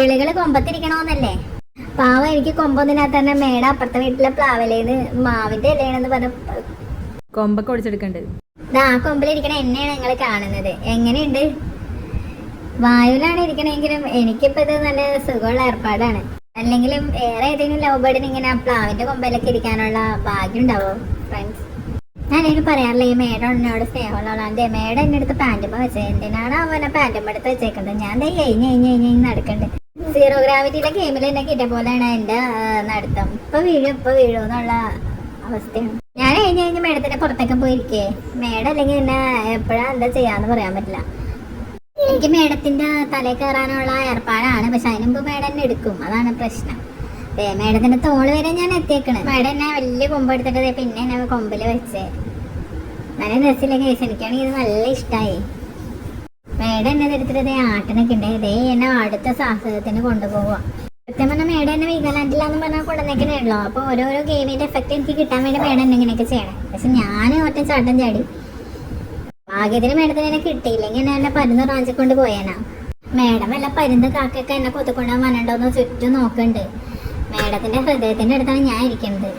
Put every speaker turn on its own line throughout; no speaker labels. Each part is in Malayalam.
കിളികള് കൊമ്പത്തിരിക്കണോന്നല്ലേ? പാവം, എനിക്ക് കൊമ്പൊന്നിനകത്ത് തന്നെ മേട അപ്പുറത്തെ വീട്ടിലെ പ്ലാവലേന്ന് മാവിന്റെ ഇലയാണെന്ന് പറഞ്ഞ
കൊമ്പൊക്കെ ഒടിച്ചെടുക്കണ്ട്.
ആ കൊമ്പിലിരിക്കണ എന്നെയാണ് നിങ്ങൾ കാണുന്നത്. എങ്ങനെയുണ്ട്? വായുവിലാണ് ഇരിക്കണെങ്കിലും എനിക്കിപ്പോ ഇത് നല്ല സുഖമുള്ള ഏർപ്പാടാണ്. അല്ലെങ്കിലും വേറെ ഏതെങ്കിലും ലവ് ബേർഡിന് ഇങ്ങനെ പ്ലാവിന്റെ കൊമ്പയിലൊക്കെ ഇരിക്കാനുള്ള ഭാഗ്യം ഉണ്ടാവോ ഫ്രണ്ട്സ്? ഞാനൊരു പറയാറില്ല, ഈ മേഡം എന്നോട് സ്നേഹമുള്ളവളാണ്ട്. മേഡം എന്നെ അടുത്ത് പാൻറ്റുമ്പ വെച്ചത് എന്തിനാണ് അവനെ പാൻറ്റുമ്പ എടുത്ത് വെച്ചേക്കുന്നത്? ഞാൻ കഴിഞ്ഞ് നടക്കണ്ട്. സീറോ ഗ്രാവിറ്റിയിലെ ഗെയിമിൽ എന്നെ കിട്ടിയ പോലെയാണ് എന്റെ നടത്തം. ഇപ്പൊ വീഴും എന്നുള്ള അവസ്ഥയാണ്. ഞാൻ കഴിഞ്ഞ് മേഡത്തിന്റെ പുറത്തൊക്കെ പോയിരിക്കേ. മേഡം അല്ലെങ്കിൽ എന്നെ എപ്പോഴാ എന്താ ചെയ്യാന്ന് പറയാൻ പറ്റില്ല. എനിക്ക് മേഡത്തിന്റെ തലയിൽ കയറാനുള്ള ഏർപ്പാടാണ്. പക്ഷെ അതിന് മുമ്പ് മേഡം എന്നെ എടുക്കും, അതാണ് പ്രശ്നം. മേഡത്തിന്റെ തോള് വരെ ഞാൻ എത്തിയേക്കണ്. മേഡം എന്നെ വലിയ കൊമ്പ് എടുത്തിട്ട് പിന്നെ എന്നെ കൊമ്പില് വെച്ചേ. നല്ല രസമില്ല കേസ്. എനിക്കാണെങ്കിൽ ഇത് നല്ല ഇഷ്ടമായി. മേഡം എന്നെ എടുത്തിട്ട് ആട്ടിനൊക്കെ ഉണ്ട്. എന്നെ അടുത്ത സാഹസത്തിന് കൊണ്ടുപോവുക. സത്യം പറഞ്ഞാൽ മേഡം എന്നെ വീഗാലാൻഡിലാന്ന് പറഞ്ഞാൽ കൊണ്ടുവന്നേക്കണേയുള്ളൂ. അപ്പൊ ഓരോരോ ഗെയിമിന്റെ എഫക്റ്റ് എനിക്ക് കിട്ടാൻ വേണ്ടി മേഡം എന്നെ ഇങ്ങനെയൊക്കെ ചെയ്യണം. പക്ഷെ ഞാൻ ഒറ്റ ചാട്ടം ചാടി. ഭാഗ്യത്തിന് മേഡത്തിന് എന്നെ കിട്ടിയില്ലെങ്കിൽ എന്നെ പരുന്ന് റാഞ്ചിക്കൊണ്ട് പോയേനാ. മേഡം വല്ല പരുന്ന് കാക്കൊക്കെ എന്നെ കൊത്തിക്കൊണ്ടാൻ വരണ്ടോന്ന് ചുറ്റും നോക്കണ്ട്. മേഡത്തിന്റെ ഹൃദയത്തിന്റെ അടുത്താണ് ഞാൻ ഇരിക്കുന്നത്.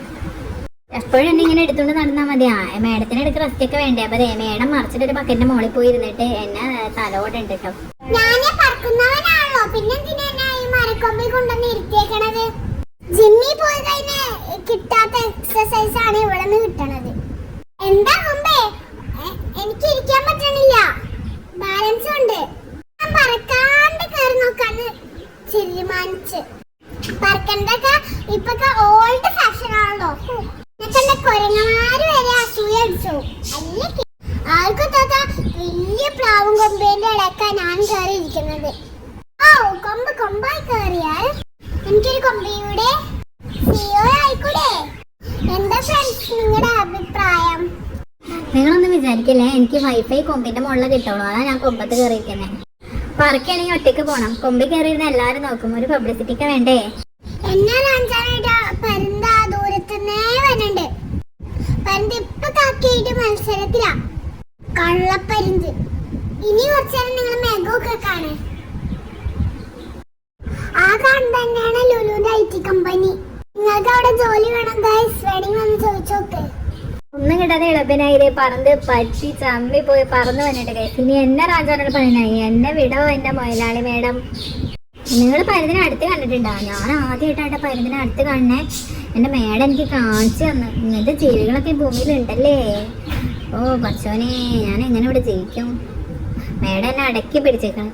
എപ്പോഴും എന്നെ ഇങ്ങനെ എടുത്തുകൊണ്ട് നടന്നാൽ മതി. മേഡത്തിന് എടുക്ക റെസ്റ്റ് ഒക്കെ വേണ്ടേ? അപ്പൊ മേഡം മറിച്ചിട്ട് ഒരു ബക്കറ്റിന്റെ മുകളിൽ പോയി ഇരുന്നിട്ട് എന്നെ തലോടുണ്ട് കേട്ടോ.
ജിമ്മിൽ പോയി കഴിഞ്ഞാൽ കിട്ടാത്ത എക്സസൈസ് ആണ് ഇവിടെ നിന്ന് കിട്ടണത്. എന്താ മുമ്പേ എനിക്ക് ഇരിക്കാൻ പറ്റണില്ല, ബാലൻസ് ഉണ്ട്. ഞാൻ പറക്കാണ്ട് കയറി നോക്കാന്ന് തീരുമാനിച്ച്. പറക്കണ്ടൊക്കെ ഇപ്പൊക്കെ ഓൾഡ് ഫാഷൻ ആണല്ലോ. എന്നെ കൊരങ്ങന്മാര് വരെ അസൂയ അടിച്ചു. ആർക്കും തോത്ത വലിയ പ്ലാവും കൊമ്പേന്റെ ഇടയ്ക്കാ ഞാൻ കയറി ഇരിക്കുന്നത്. ഓ കൊമ്പായി കയറിയാൽ എനിക്കൊരു കൊമ്പയുടെ സിഇഒ ആയിക്കൂടെ? എന്താ ഫ്രണ്ട്സ് നിങ്ങളുടെ അഭിപ്രായം?
നിങ്ങളൊന്നും വിചാരിക്കില്ലേ എനിക്ക് വൈഫൈ കൊമ്പിന്റെ മുകളിൽ കിട്ടുള്ളൂ, അതാ ഞാൻ കൊമ്പത്ത് കയറിയിരിക്കുന്നത്. പറക്കുകയാണെങ്കിൽ ഒറ്റയ്ക്ക് പോണം. കൊമ്പിൽ കയറിയിരുന്ന എല്ലാവരും നോക്കും, ഒരു പബ്ലിസിറ്റിക്ക് വേണ്ടേ?
എന്നെ റാഞ്ചാനായിട്ട് പരുന്ത് ആ ദൂരത്തുനിന്നേ വരുന്നുണ്ട്. പരുന്ത് ഇപ്പൊ കാക്കിയായിട്ട് മത്സരത്തിലാ. കള്ളപ്പരുന്ത്. ഇനി കുറച്ചേരം നിങ്ങൾ മെഗൊക്കെ കാണേ. ആ കാണുന്നത് തന്നെയാണ് ലുലുവിന്റെ IT കമ്പനി. നിങ്ങൾക്ക് അവിടെ ജോലി വേണം ഗൈസ്, വേണമെങ്കിൽ വന്ന് ചോദിച്ചോക്ക്.
ഒന്നും കിട്ടാതെ ഇളപ്പനായി പറന്ന് പറ്റി ചമ്മി പോയി പറന്ന് വന്നിട്ട് ഗൈസ്. ഇനി എന്നെ റാഞ്ചാനോട് പണിയായി. എന്നെ വിടവോ എന്റെ മുതലാളി മേഡം. നിങ്ങൾ പരുന്തിനെ അടുത്ത് കണ്ടിട്ടുണ്ടോ? ഞാൻ ആദ്യമായിട്ടാണ് പരുന്തിനെ അടുത്ത് കാണണേ. എന്റെ മേഡം എനിക്ക് കാണിച്ചു തന്നു. ഇങ്ങനത്തെ ജീവികളൊക്കെ ഈ ഭൂമിയിലുണ്ടല്ലേ. ഓ പച്ചോനെ, ഞാൻ എങ്ങനെ ഇവിടെ ജയിക്കും? മേഡം എന്നെ അടക്കി പിടിച്ചേക്കണം.